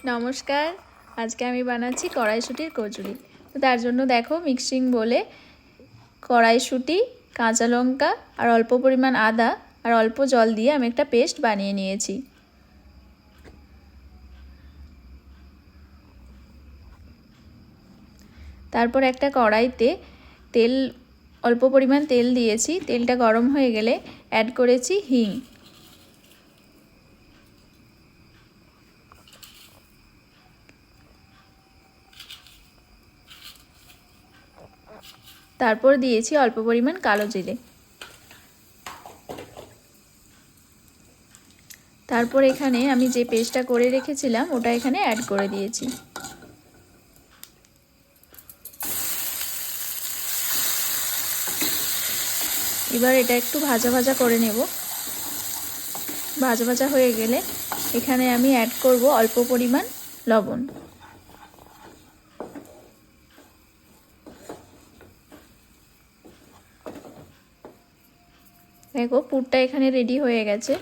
নমস্কার, আজকে আমি বানাচ্ছি কড়াইশুঁটির কচুরি। তো তার জন্য দেখো মিক্সিং বলে কড়াইশুঁটি, কাঁচা লঙ্কা আর অল্প পরিমাণ আদা আর অল্প জল দিয়ে আমি একটা পেস্ট বানিয়ে নিয়েছি। তারপর একটা কড়াইতে অল্প পরিমাণ তেল দিয়েছি। তেলটা গরম হয়ে গেলে অ্যাড করেছি হিং। তারপর দিয়েছি অল্প পরিমাণ কালো জিরে। তারপর এখানে আমি যে পেস্টটা করে রেখেছিলাম ওটা এখানে অ্যাড করে দিয়েছি। এবার এটা একটু ভাজা ভাজা করে নেব। ভাজা ভাজা হয়ে গেলে এখানে আমি অ্যাড করব অল্প পরিমাণ লবণ। দেখো পুরটা এখানে রেডি হয়ে গেছে।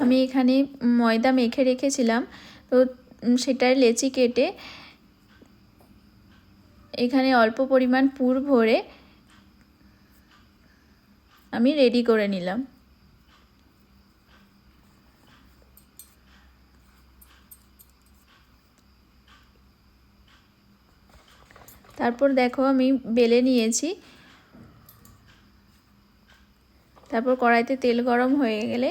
আমি এখানে ময়দা মেখে রেখেছিলাম, তো সেটার লেচি কেটে এখানে অল্প পরিমাণ পুর ভরে আমি রেডি করে নিলাম। তারপর দেখো আমি বেলে নিয়েছি। তারপর কড়াইতে তেল গরম হয়ে গেলে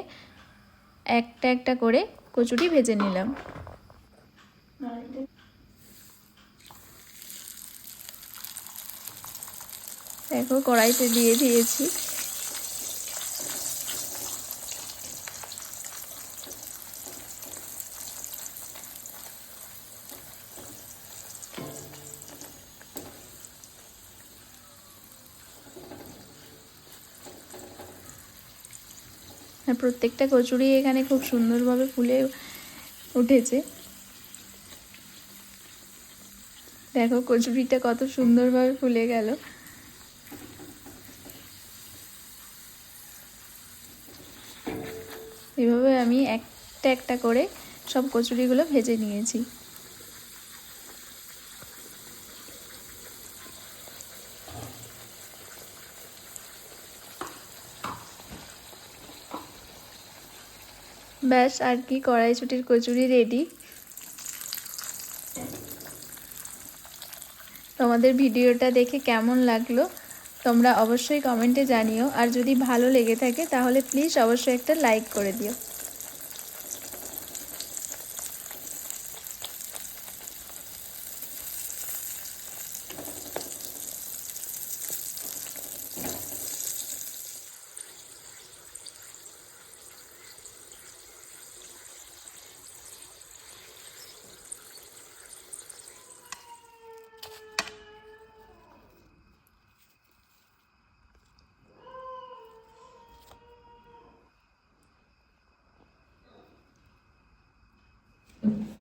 একটা একটা করে কচুরি ভেজে নিলাম। দেখো কড়াইতে দিয়ে দিয়েছি। আর প্রত্যেকটা কচুরি এখানে খুব সুন্দরভাবে ফুলে উঠেছে। দেখো কচুরিটা কত সুন্দরভাবে ফুলে গেল। এভাবে আমি একটা একটা করে সব কচুরিগুলো ভেজে নিয়েছি। ব্যাস আর কি, কড়াইশুঁটির কচুরি রেডি। তোমাদের ভিডিওটা দেখে কেমন লাগলো তোমরা অবশ্যই কমেন্টে জানিও। আর যদি ভালো লেগে থাকে তাহলে প্লিজ অবশ্যই একটা লাইক করে দিও।